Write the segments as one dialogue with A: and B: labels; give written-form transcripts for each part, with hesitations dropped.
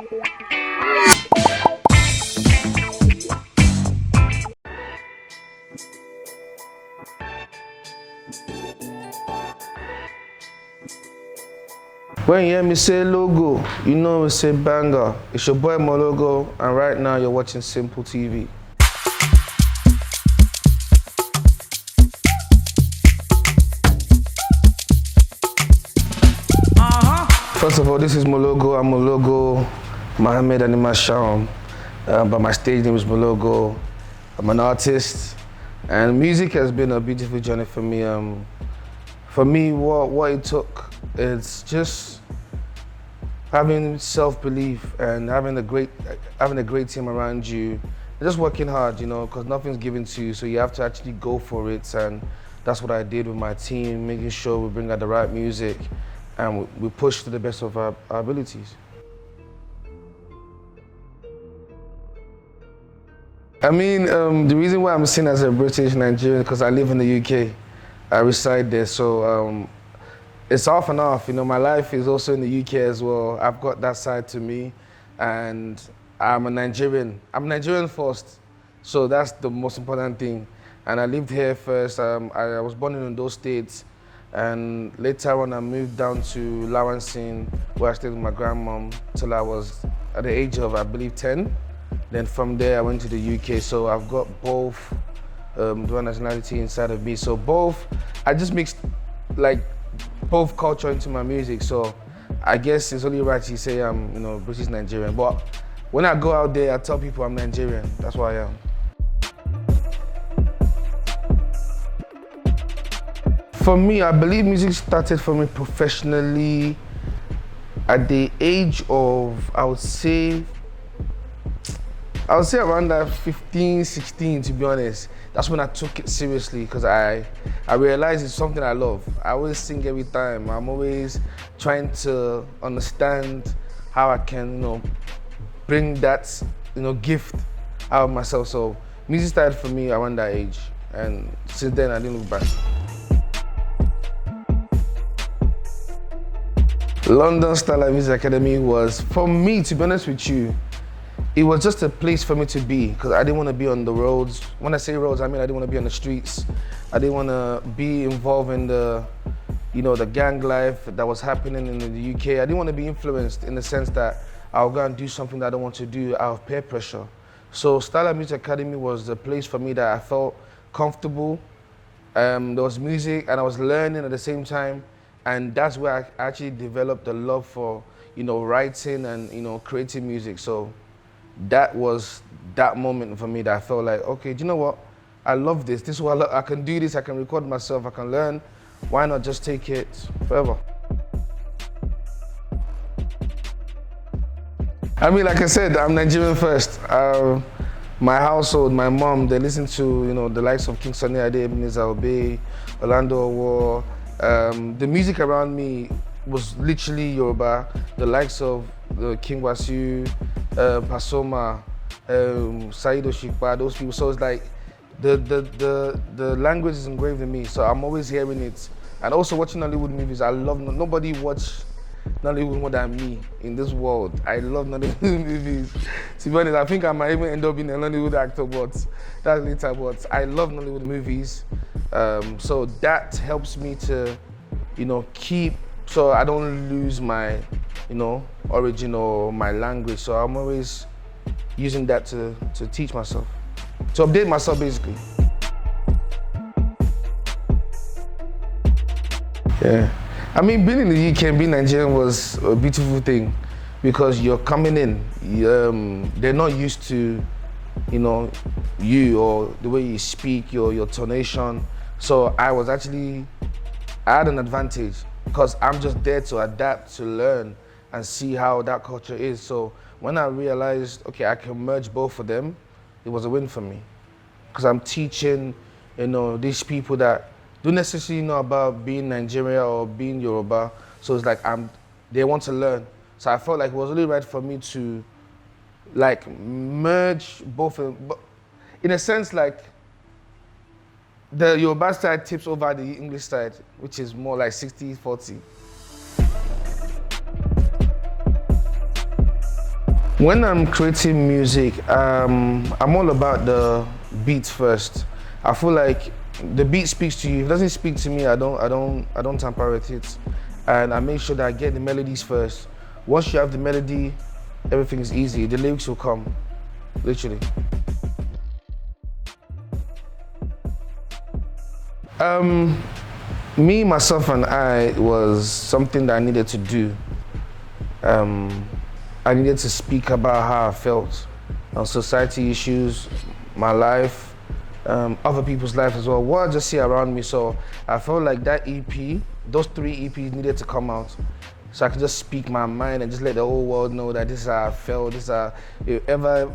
A: When you hear me say logo, you know we say banger. It's your boy Moelogo, and right now you're watching Simple TV. First of all, this is Moelogo. I'm Moelogo, Muhammed Animashaun, but my stage name is Moelogo. I'm an artist, and music has been a beautiful journey for me. What it took, it's just having self-belief and having a great team around you, and just working hard, you know, because nothing's given to you, so you have to actually go for it. And that's what I did with my team, making sure we bring out the right music and we push to the best of our abilities. I mean, the reason why I'm seen as a British-Nigerian because I live in the UK. I reside there, so it's off and off. You know, my life is also in the UK as well. I've got that side to me, and I'm a Nigerian. I'm Nigerian first, so that's the most important thing. And I lived here first. I was born in those states, and later on I moved down to Lawansin, where I stayed with my grandmom till I was at the age of, I believe, 10. Then from there I went to the UK, so I've got both dual nationality inside of me. So both, I just mixed like both culture into my music. So I guess it's only right to say I'm, you know, British Nigerian. But when I go out there, I tell people I'm Nigerian. That's who I am. For me, I believe music started for me professionally at the age of, I would say around that 15, 16, to be honest. That's when I took it seriously, because I realized it's something I love. I always sing every time. I'm always trying to understand how I can, you know, bring that, you know, gift out of myself. So music started for me around that age, and since then I didn't look back. London-Nigerian Music Academy was, for me, to be honest with you, it was just a place for me to be, because I didn't want to be on the roads. When I say roads, I mean I didn't want to be on the streets. I didn't want to be involved in the, you know, the gang life that was happening in the UK. I didn't want to be influenced in the sense that I'll go and do something that I don't want to do out of peer pressure. So Nigerian Music Academy was the place for me that I felt comfortable. There was music and I was learning at the same time. And that's where I actually developed a love for, you know, writing and, you know, creating music. So that was that moment for me that I felt like, okay, do you know what? I love this. This is what I can do this. I can record myself. I can learn. Why not just take it forever? I mean, like I said, I'm Nigerian first. My household, my mom, they listen to, you know, the likes of King Sunny Ade, Ebenezer Obey, Orlando Owo. The music around me was literally Yoruba. The likes of King Wasiu, Pasoma, Saheed Osupa, those people. So it's like the language is engraved in me. So I'm always hearing it. And also watching Nollywood movies. I love, nobody watch Nollywood more than me in this world. I love Nollywood movies. To be honest, I think I might even end up being a Nollywood actor, but that's later. But I love Nollywood movies. So that helps me to, you know, keep, so I don't lose my, you know, origin or my language. So I'm always using that to teach myself, to update myself basically. Yeah. I mean, being in the UK and being Nigerian was a beautiful thing, because you're coming in, they're not used to, you know, you or the way you speak, your tonation. So I had an advantage, because I'm just there to adapt, to learn, and see how that culture is. So when I realized, okay, I can merge both of them, it was a win for me. Because I'm teaching, you know, these people that don't necessarily know about being Nigeria or being Yoruba. So it's like they want to learn. So I felt like it was really right for me to like merge both of them. But in a sense, like the Yoruba side tips over the English side, which is more like 60-40. When I'm creating music, I'm all about the beat first. I feel like the beat speaks to you. If it doesn't speak to me, I don't tamper with it. And I make sure that I get the melodies first. Once you have the melody, everything is easy. The lyrics will come, literally. Me, myself, and I was something that I needed to do. I needed to speak about how I felt on society issues, my life, other people's life as well, what I just see around me. So I felt like that EP, those 3 EPs needed to come out so I could just speak my mind and just let the whole world know that this is how I felt, this is how,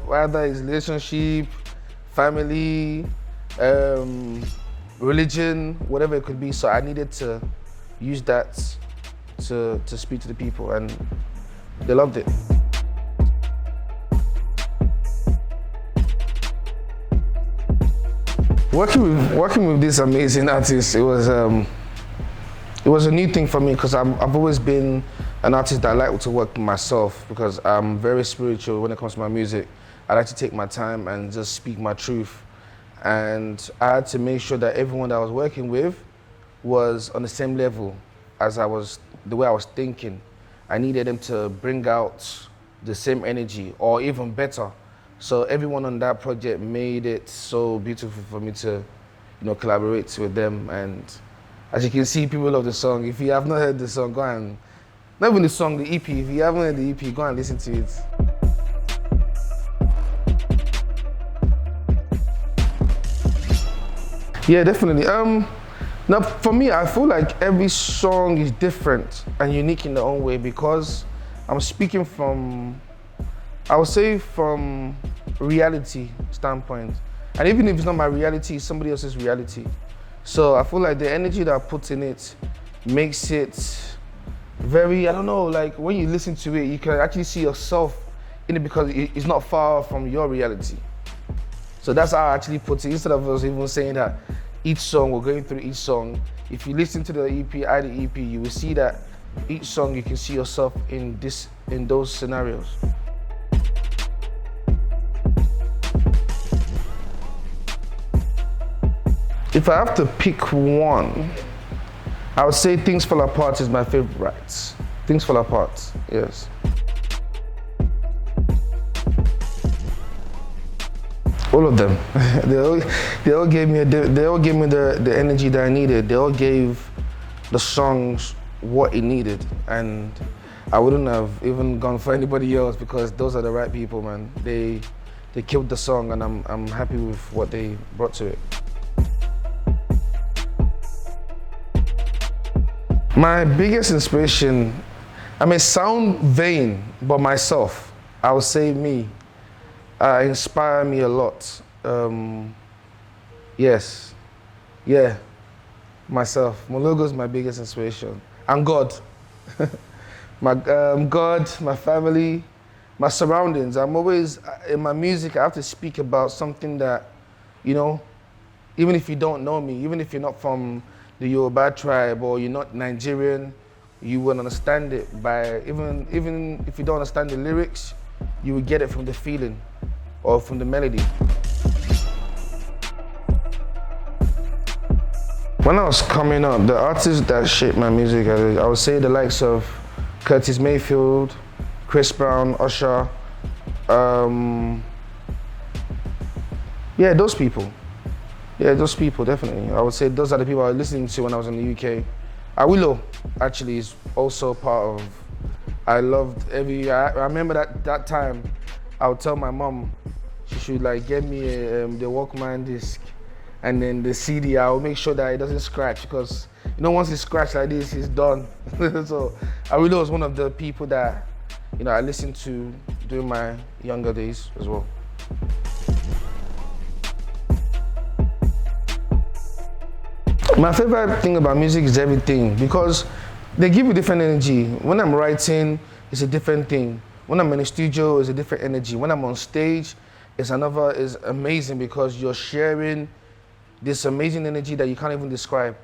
A: whether it's relationship, family, religion, whatever it could be. So I needed to use that to speak to the people, and they loved it. Working with this amazing artist, it was a new thing for me, because I've always been an artist that I like to work myself, because I'm very spiritual when it comes to my music. I like to take my time and just speak my truth. And I had to make sure that everyone that I was working with was on the same level as the way I was thinking. I needed them to bring out the same energy, or even better. So everyone on that project made it so beautiful for me to, collaborate with them. And as you can see, people love the song. If you have not heard the song, go and, not even the song, the EP. If you haven't heard the EP, go and listen to it. Yeah, definitely. Now, for me, I feel like every song is different and unique in their own way, because I'm speaking from, I would say, from reality standpoint. And even if it's not my reality, it's somebody else's reality. So I feel like the energy that I put in it makes it very, I don't know, like when you listen to it, you can actually see yourself in it, because it's not far from your reality. So that's how I actually put it, instead of us even saying that each song, we're going through each song. If you listen to the EP, ITheEP, you will see that each song you can see yourself in those scenarios. If I have to pick one, I would say Things Fall Apart is my favorite. Things Fall Apart, yes. All of them. they all gave me the energy that I needed. They all gave the songs what it needed, and I wouldn't have even gone for anybody else, because those are the right people, man. They killed the song, and I'm happy with what they brought to it. My biggest inspiration, I may sound vain, but myself, I would say me. Inspire me a lot. Yes, yeah, myself. Moelogo is my biggest inspiration. And God. God, my family, my surroundings. I'm always, in my music, I have to speak about something that, even if you don't know me, even if you're not from the YORUBA tribe, or you're not Nigerian, you will understand it by, even if you don't understand the lyrics, you will get it from the feeling or from the melody. When I was coming up, the artists that shaped my music, I would say the likes of Curtis Mayfield, Chris Brown, Usher, yeah, those people. Yeah, those people, definitely. I would say those are the people I was listening to when I was in the UK. Willow, actually, is also part of, I remember that time, I would tell my mom she should get me the Walkman disc, and then the CD. I will make sure that it doesn't scratch, because once it's scratched like this, it's done. So Willow was one of the people that I listened to during my younger days as well. My favorite thing about music is everything, because they give you different energy. When I'm writing, it's a different thing. When I'm in the studio, it's a different energy. When I'm on stage, it's amazing, because you're sharing this amazing energy that you can't even describe.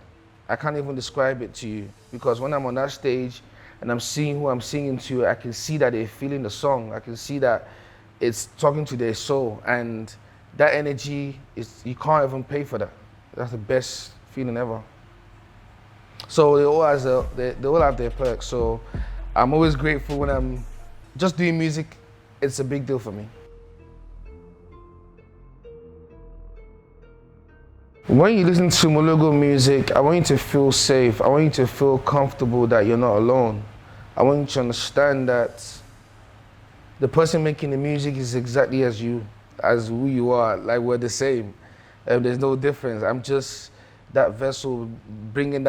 A: I can't even describe it to you, because when I'm on that stage, and I'm seeing who I'm singing to, I can see that they're feeling the song. I can see that it's talking to their soul, and that energy is, you can't even pay for that. That's the best feeling ever. So they all have their perks. So I'm always grateful when I'm just doing music. It's a big deal for me. When you listen to Moelogo music, I want you to feel safe. I want you to feel comfortable that you're not alone. I want you to understand that the person making the music is exactly as who you are. Like, we're the same. There's no difference. I'm just that vessel bringing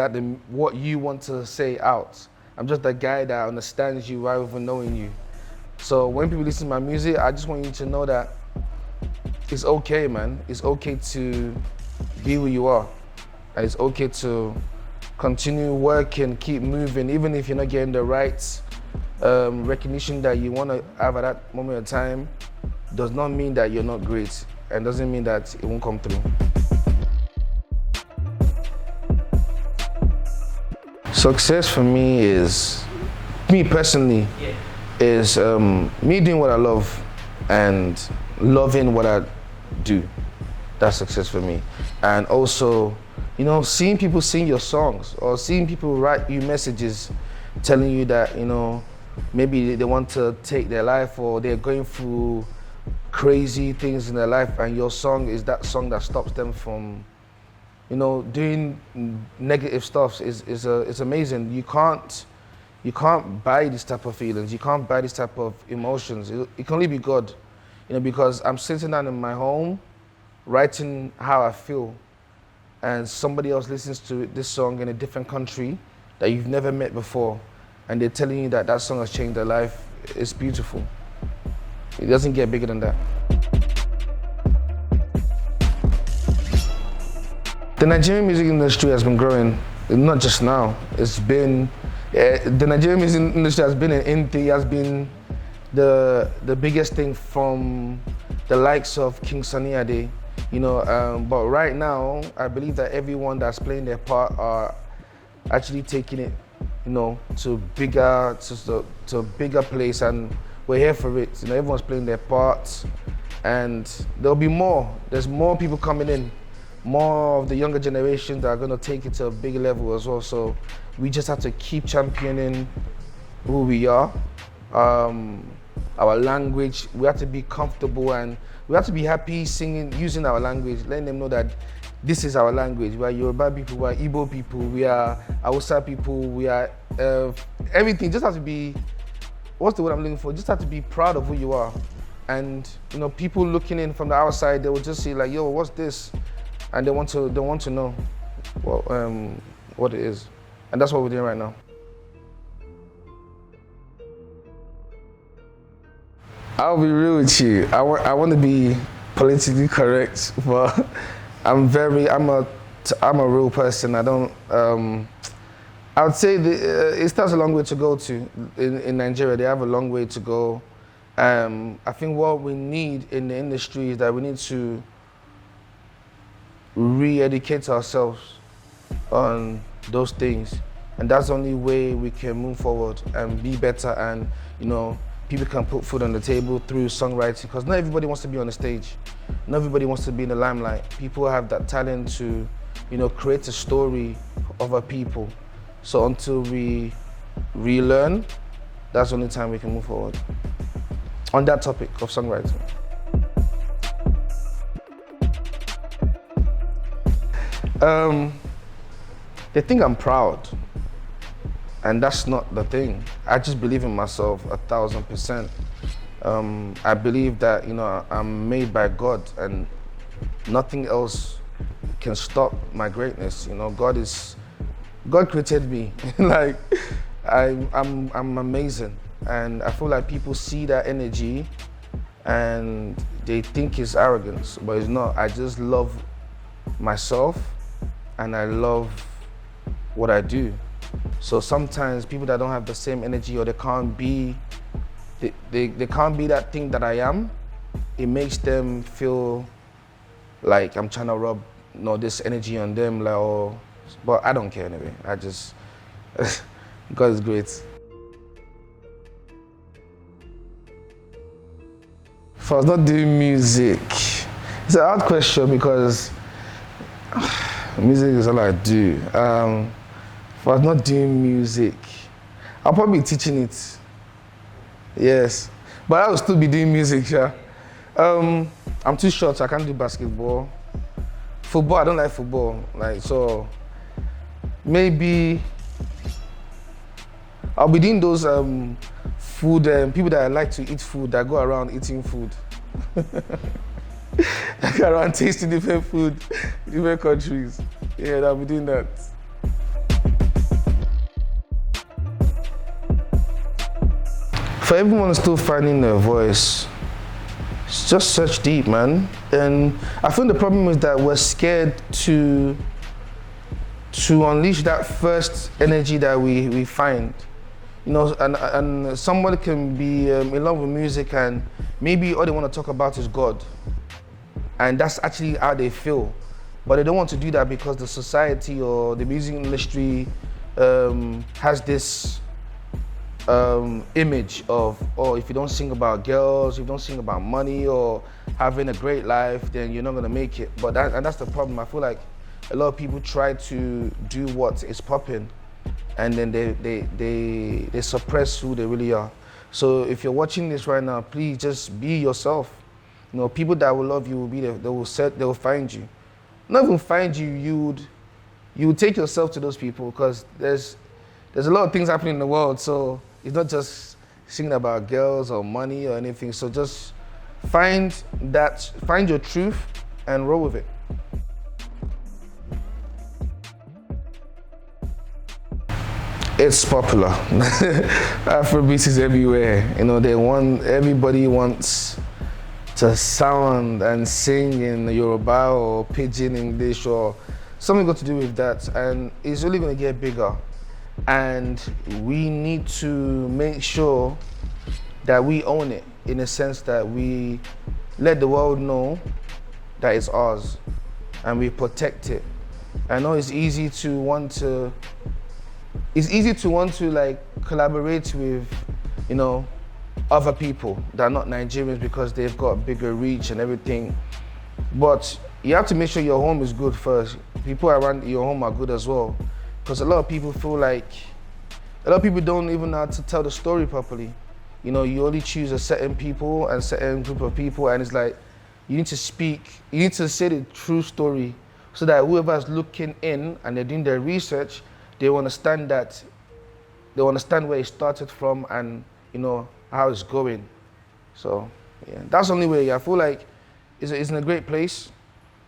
A: what you want to say out. I'm just that guy that understands you rather than knowing you. So when people listen to my music, I just want you to know that it's okay, man. It's okay to be who you are. And it's okay to continue working, keep moving, even if you're not getting the right recognition that you want to have at that moment of time. Does not mean that you're not great, and doesn't mean that it won't come through. Success for me is, me personally, is me doing what I love and loving what I do. That's success for me. And also, you know, seeing people sing your songs or seeing people write you messages telling you that, you know, maybe they want to take their life or they're going through crazy things in their life, and your song is that song that stops them from, you know, doing negative stuff is amazing. You can't buy this type of feelings. You can't buy this type of emotions. It can only be God, you know, because I'm sitting down in my home, writing how I feel, and somebody else listens to this song in a different country that you've never met before, and they're telling you that that song has changed their life. It's beautiful. It doesn't get bigger than that. The Nigerian music industry has been growing, not just now. It's been, the Nigerian music industry has been in ITheEP, has been the biggest thing from the likes of King Sunny Ade, you know, but right now, I believe that everyone that's playing their part are actually taking it, you know, to a bigger place, and we're here for it. You know, everyone's playing their parts, and there'll be more. There's more people coming in, more of the younger generation that are going to take it to a bigger level as well. So we just have to keep championing who we are, our language. We have to be comfortable, and we have to be happy singing, using our language, letting them know that this is our language. We are Yoruba people, we are Igbo people, we are Hausa people, we are everything. Just have to be, what's the word I'm looking for? Just have to be proud of who you are. And, you know, people looking in from the outside, they will just say like, yo, what's this? And they want to know what it is. And that's what we're doing right now. I'll be real with you. I want to be politically correct, but I'm a real person. I don't. I would say it still has a long way to go in Nigeria. They have a long way to go. I think what we need in the industry is that we need to re-educate ourselves on those things, and that's the only way we can move forward and be better, and, you know, people can put food on the table through songwriting, because not everybody wants to be on the stage. Not everybody wants to be in the limelight. People have that talent to, you know, create a story of our people. So until we relearn, that's the only time we can move forward. On that topic of songwriting. They think I'm proud, and that's not the thing. I just believe in myself 1,000%. I believe that, you know, I'm made by God, and nothing else can stop my greatness. You know, God created me. Like, I'm amazing, and I feel like people see that energy and they think it's arrogance, but it's not. I just love myself, and I love what I do. So sometimes people that don't have the same energy, or they can't be that thing that I am, it makes them feel like I'm trying to rub, you know, this energy on them, like, but I don't care anyway. God is great. If I was not doing music, it's a hard question because music is all I do. If I was not doing music, I'll probably be teaching it. Yes, but I will still be doing music, yeah. I'm too short, so I can't do basketball. Football, I don't like football. So maybe I'll be doing those food, people that like to eat food, that go around eating food. That go around tasting different food, different countries. Yeah, I'll be doing that. For everyone still finding their voice, just search deep, man. And I think the problem is that we're scared to unleash that first energy that we find. You know, and somebody can be in love with music and maybe all they want to talk about is God. And that's actually how they feel. But they don't want to do that because the society or the music industry has this image of, oh, if you don't sing about girls, if you don't sing about money or having a great life, then you're not gonna make it. But that's the problem. I feel like a lot of people try to do what is popping, and then they suppress who they really are. So if you're watching this right now, please just be yourself. You know, people that will love you will be there. They will find you. Not even find you. You would take yourself to those people because there's a lot of things happening in the world. So it's not just singing about girls or money or anything. So just find your truth and roll with it. It's popular. Afrobeats is everywhere. You know, everybody wants to sound and sing in Yoruba or Pidgin English or something got to do with that, and it's really going to get bigger. And we need to make sure that we own it in a sense that we let the world know that it's ours and we protect it. I know it's easy to want to like collaborate with, you know, other people that are not Nigerians because they've got bigger reach and everything. But you have to make sure your home is good first. People around your home are good as well. Because a lot of people feel like, a lot of people don't even know how to tell the story properly. You know, you only choose a certain people and certain group of people, and it's like, you need to say the true story so that whoever's looking in and they're doing their research, they understand where it started from and, you know, how it's going. So, yeah, that's the only way. I feel like it's in a great place,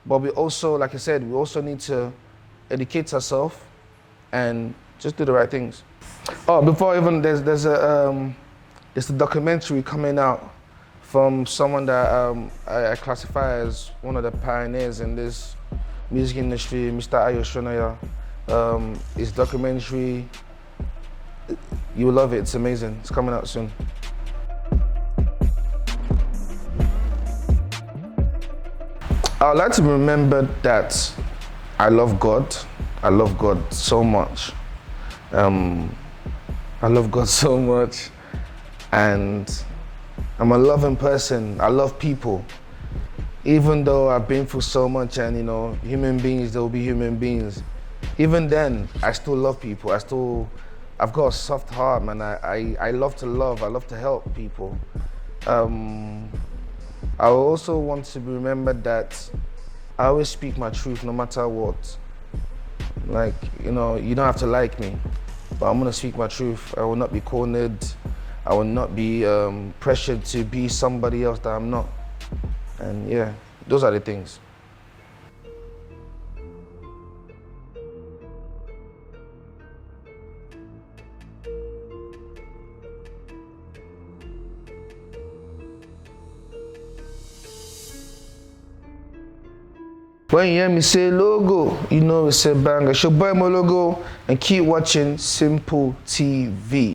A: but we also, like I said, we also need to educate ourselves and just do the right things. Oh, before even, there's a documentary coming out from someone that I classify as one of the pioneers in this music industry, Mr. Animashaun. His documentary, you will love it, it's amazing. It's coming out soon. I would like to remember that I love God. I love God so much. I love God so much, and I'm a loving person. I love people. Even though I've been through so much, and you know, human beings, there will be human beings. Even then, I still love people. I've got a soft heart, man. I love to love. I love to help people. I also want to be remembered that I always speak my truth no matter what. Like, you know, you don't have to like me, but I'm gonna speak my truth. I will not be cornered. I will not be pressured to be somebody else that I'm not. And yeah, those are the things. When you hear me say logo, you know it's a banger. It's your boy Moelogo, and keep watching Simple TV.